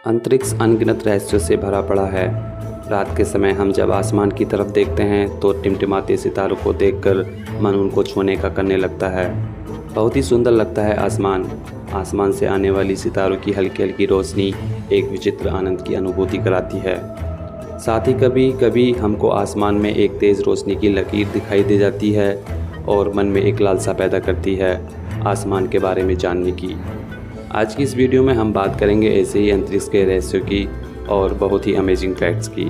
अंतरिक्ष अनगिनत रहस्यों से भरा पड़ा है। रात के समय हम जब आसमान की तरफ देखते हैं तो टिमटिमाते सितारों को देखकर मन उनको छूने का करने लगता है। बहुत ही सुंदर लगता है आसमान। आसमान से आने वाली सितारों की हल्की हल्की रोशनी एक विचित्र आनंद की अनुभूति कराती है। साथ ही कभी कभी हमको आसमान में एक तेज़ रोशनी की लकीर दिखाई दे जाती है और मन में एक लालसा पैदा करती है आसमान के बारे में जानने की। आज की इस वीडियो में हम बात करेंगे ऐसे ही अंतरिक्ष के रहस्यों की और बहुत ही अमेजिंग फैक्ट्स की।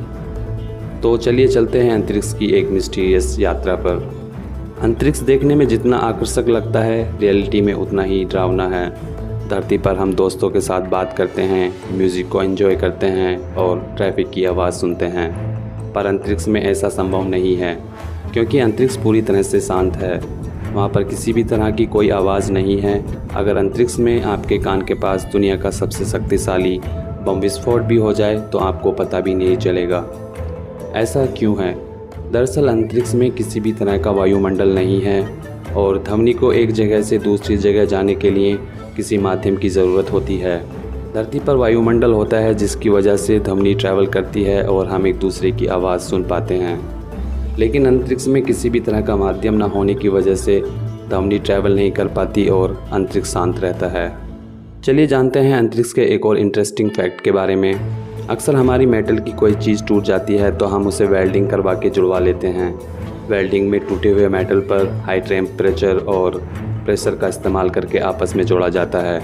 तो चलिए चलते हैं अंतरिक्ष की एक मिस्टीरियस यात्रा पर। अंतरिक्ष देखने में जितना आकर्षक लगता है, रियलिटी में उतना ही डरावना है। धरती पर हम दोस्तों के साथ बात करते हैं, म्यूज़िक को एंजॉय करते हैं और ट्रैफिक की आवाज़ सुनते हैं, पर अंतरिक्ष में ऐसा संभव नहीं है क्योंकि अंतरिक्ष पूरी तरह से शांत है। वहाँ पर किसी भी तरह की कोई आवाज़ नहीं है। अगर अंतरिक्ष में आपके कान के पास दुनिया का सबसे शक्तिशाली बम विस्फोट भी हो जाए तो आपको पता भी नहीं चलेगा। ऐसा क्यों है? दरअसल अंतरिक्ष में किसी भी तरह का वायुमंडल नहीं है और ध्वनि को एक जगह से दूसरी जगह जाने के लिए किसी माध्यम की ज़रूरत होती है। धरती पर वायुमंडल होता है जिसकी वजह से ध्वनि ट्रैवल करती है और हम एक दूसरे की आवाज़ सुन पाते हैं, लेकिन अंतरिक्ष में किसी भी तरह का माध्यम न होने की वजह से ध्वनि ट्रैवल नहीं कर पाती और अंतरिक्ष शांत रहता है। चलिए जानते हैं अंतरिक्ष के एक और इंटरेस्टिंग फैक्ट के बारे में। अक्सर हमारी मेटल की कोई चीज़ टूट जाती है तो हम उसे वेल्डिंग करवा के जुड़वा लेते हैं। वेल्डिंग में टूटे हुए मेटल पर हाई टेम्परेचर और प्रेशर का इस्तेमाल करके आपस में जोड़ा जाता है।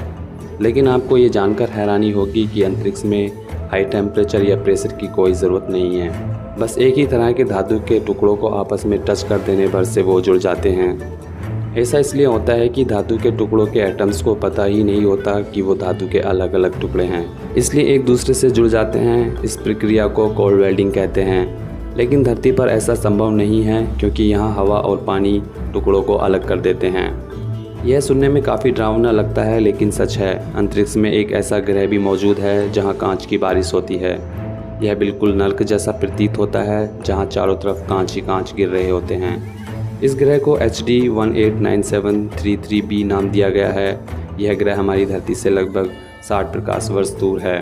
लेकिन आपको ये जानकर हैरानी होगी कि अंतरिक्ष में हाई टेम्परेचर या प्रेशर की कोई ज़रूरत नहीं है। बस एक ही तरह के धातु के टुकड़ों को आपस में टच कर देने भर से वो जुड़ जाते हैं। ऐसा इसलिए होता है कि धातु के टुकड़ों के एटम्स को पता ही नहीं होता कि वो धातु के अलग अलग टुकड़े हैं, इसलिए एक दूसरे से जुड़ जाते हैं। इस प्रक्रिया को कोल्ड वेल्डिंग कहते हैं। लेकिन धरती पर ऐसा संभव नहीं है क्योंकि यहाँ हवा और पानी टुकड़ों को अलग कर देते हैं। यह सुनने में काफ़ी डरावना लगता है लेकिन सच है। अंतरिक्ष में एक ऐसा ग्रह भी मौजूद है जहाँ कांच की बारिश होती है। यह बिल्कुल नर्क जैसा प्रतीत होता है जहाँ चारों तरफ कांच ही कांच गिर रहे होते हैं। इस ग्रह को HD 189733b नाम दिया गया है। यह ग्रह हमारी धरती से लगभग 60 प्रकाश वर्ष दूर है।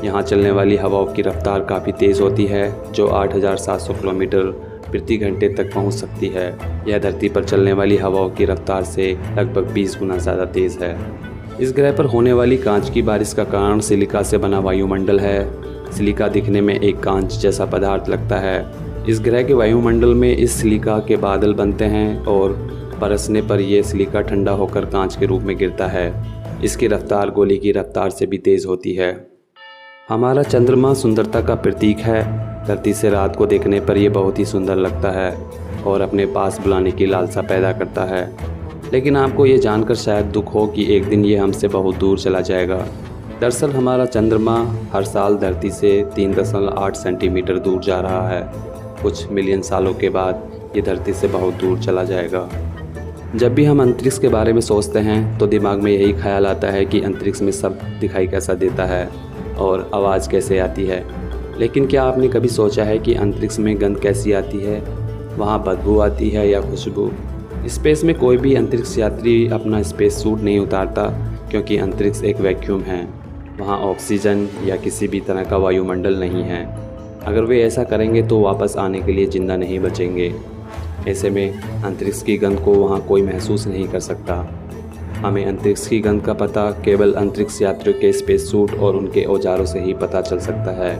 यहाँ चलने वाली हवाओं की रफ्तार काफ़ी तेज़ होती है जो 8700 किलोमीटर प्रति घंटे तक पहुँच सकती है। यह धरती पर चलने वाली हवाओं की रफ्तार से लगभग 20 गुना ज़्यादा तेज़ है। इस ग्रह पर होने वाली कांच की बारिश का कारण सिलिका से बना वायुमंडल है। सिलिका दिखने में एक कांच जैसा पदार्थ लगता है। इस ग्रह के वायुमंडल में इस सिलिका के बादल बनते हैं और बरसने पर यह सिलिका ठंडा होकर कांच के रूप में गिरता है। इसकी रफ्तार गोली की रफ्तार से भी तेज़ होती है। हमारा चंद्रमा सुंदरता का प्रतीक है। धरती से रात को देखने पर यह बहुत ही सुंदर लगता है और अपने पास बुलाने की लालसा पैदा करता है। लेकिन आपको ये जानकर शायद दुख हो कि एक दिन ये हमसे बहुत दूर चला जाएगा। दरअसल हमारा चंद्रमा हर साल धरती से 3.8 सेंटीमीटर दूर जा रहा है। कुछ मिलियन सालों के बाद ये धरती से बहुत दूर चला जाएगा। जब भी हम अंतरिक्ष के बारे में सोचते हैं तो दिमाग में यही ख्याल आता है कि अंतरिक्ष में सब दिखाई कैसा देता है और आवाज़ कैसे आती है। लेकिन क्या आपने कभी सोचा है कि अंतरिक्ष में गंध कैसी आती है? वहाँ बदबू आती है या खुशबू? स्पेस में कोई भी अंतरिक्ष यात्री अपना स्पेस सूट नहीं उतारता क्योंकि अंतरिक्ष एक वैक्यूम है। वहाँ ऑक्सीजन या किसी भी तरह का वायुमंडल नहीं है। अगर वे ऐसा करेंगे तो वापस आने के लिए ज़िंदा नहीं बचेंगे। ऐसे में अंतरिक्ष की गंध को वहाँ कोई महसूस नहीं कर सकता। हमें अंतरिक्ष की गंध का पता केवल अंतरिक्ष यात्रियों के स्पेस सूट और उनके औजारों से ही पता चल सकता है।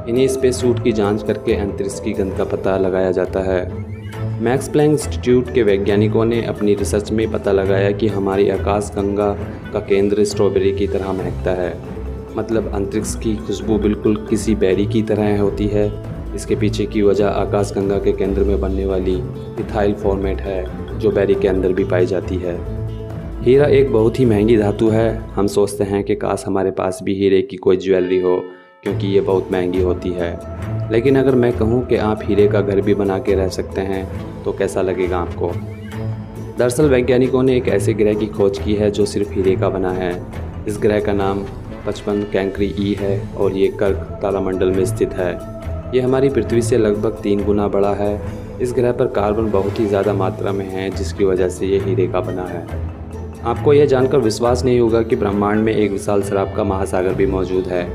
इन्हीं स्पेस सूट की जांच करके अंतरिक्ष की गंध का पता लगाया जाता है। मैक्स प्लैंक इंस्टीट्यूट के वैज्ञानिकों ने अपनी रिसर्च में पता लगाया कि हमारी आकाशगंगा का केंद्र स्ट्रॉबेरी की तरह महकता है। मतलब अंतरिक्ष की खुशबू बिल्कुल किसी बेरी की तरह होती है। इसके पीछे की वजह आकाशगंगा के केंद्र में बनने वाली इथाइल फॉर्मेट है जो बेरी के अंदर भी पाई जाती है। हीरा एक बहुत ही महंगी धातु है। हम सोचते हैं कि काश हमारे पास भी हीरे की कोई ज्वेलरी हो क्योंकि ये बहुत महंगी होती है। लेकिन अगर मैं कहूँ कि आप हीरे का घर भी बना के रह सकते हैं तो कैसा लगेगा आपको? दरअसल वैज्ञानिकों ने एक ऐसे ग्रह की खोज की है जो सिर्फ हीरे का बना है। इस ग्रह का नाम 55 कैंकरी ई है और ये कर्क तारामंडल में स्थित है। ये हमारी पृथ्वी से लगभग 3 गुना बड़ा है। इस ग्रह पर कार्बन बहुत ही ज़्यादा मात्रा में है जिसकी वजह से ये हीरे का बना है। आपको यह जानकर विश्वास नहीं होगा कि ब्रह्मांड में एक विशाल शराब का महासागर भी मौजूद है।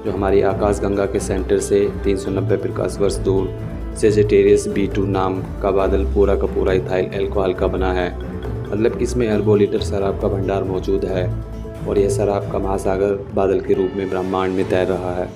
जो हमारी आकाशगंगा के सेंटर से 390 प्रकाश वर्ष दूर सेजिटेरियस B2 नाम का बादल पूरा का पूरा इथाइल अल्कोहल का बना है। मतलब कि इसमें अरबों लीटर शराब का भंडार मौजूद है और यह शराब का महासागर बादल के रूप में ब्रह्मांड में तैर रहा है।